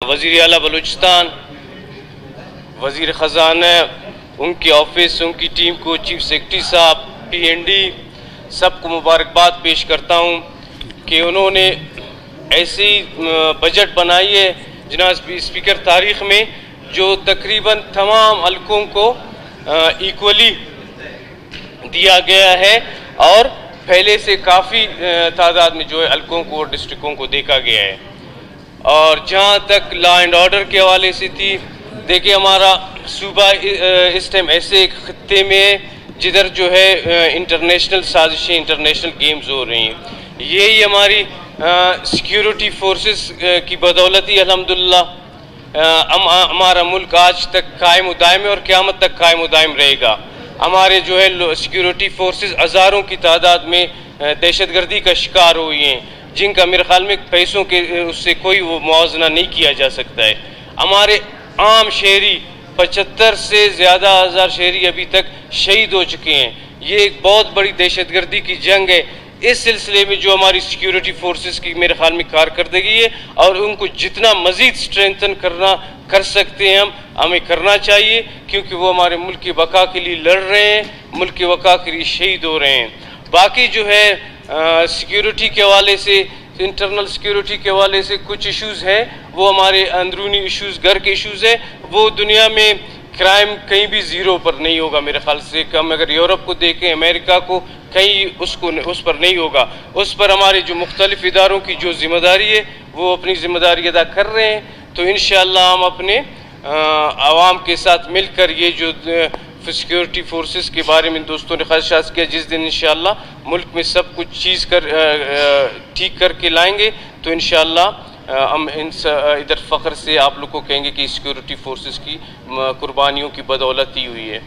وزیر اعلیٰ بلوچستان، وزیر خزانہ، ان کی آفس، ان کی ٹیم کو، چیف سیکرٹری صاحب، PND، سب کو مبارکباد پیش کرتا ہوں کہ انہوں نے ایسی بجٹ بنائی ہے جناب اسپیکر تاریخ میں جو تقریباً تمام حلقوں کو ایکولی دیا گیا ہے اور پہلے سے کافی تعداد میں جو ہے حلقوں کو اور ڈسٹرکوں کو دیکھا گیا ہے۔ اور جہاں تک لا اینڈ آرڈر کے حوالے سے تھی، دیکھیں ہمارا صوبہ اس ٹائم ایسے ایک خطے میں ہے جدھر جو ہے انٹرنیشنل سازشیں، انٹرنیشنل گیمز ہو رہی ہیں۔ یہی ہماری سیکیورٹی فورسز کی بدولت ہی الحمدللہ ہمارا ملک آج تک قائم و دائم ہے اور قیامت تک قائم و دائم رہے گا۔ ہمارے جو ہے سیکیورٹی فورسز ہزاروں کی تعداد میں دہشت گردی کا شکار ہوئی ہیں، جن کا میرے خیال میں پیسوں کے اس سے کوئی وہ موازنہ نہیں کیا جا سکتا ہے۔ ہمارے عام شہری 75 سے زیادہ ہزار شہری ابھی تک شہید ہو چکے ہیں۔ یہ ایک بہت بڑی دہشت گردی کی جنگ ہے۔ اس سلسلے میں جو ہماری سیکیورٹی فورسز کی میرے خیال میں کارکردگی ہے اور ان کو جتنا مزید سٹرینتھن کر سکتے ہیں ہمیں کرنا چاہیے، کیونکہ وہ ہمارے ملک کی بقا کے لیے لڑ رہے ہیں، ملک کی بقا کے لیے شہید ہو رہے ہیں۔ باقی جو ہے سیکیورٹی کے حوالے سے، انٹرنل سیکیورٹی کے حوالے سے کچھ ایشوز ہیں، وہ ہمارے اندرونی ایشوز، گھر کے ایشوز ہیں۔ وہ دنیا میں کرائم کہیں بھی زیرو پر نہیں ہوگا میرے خیال سے، ہم اگر یورپ کو دیکھیں، امریکہ کو، کہیں اس پر نہیں ہوگا۔ اس پر ہمارے جو مختلف اداروں کی جو ذمہ داری ہے وہ اپنی ذمہ داری ادا کر رہے ہیں۔ تو انشاءاللہ ہم اپنے عوام کے ساتھ مل کر یہ جو سیکیورٹی فورسز کے بارے میں دوستوں نے خدشات کیا، جس دن انشاءاللہ ملک میں سب کچھ چیز ٹھیک کر کے لائیں گے تو انشاءاللہ ہم ادھر فخر سے آپ لوگ کو کہیں گے کہ سیکیورٹی فورسز کی قربانیوں کی بدولت ہی ہوئی ہے۔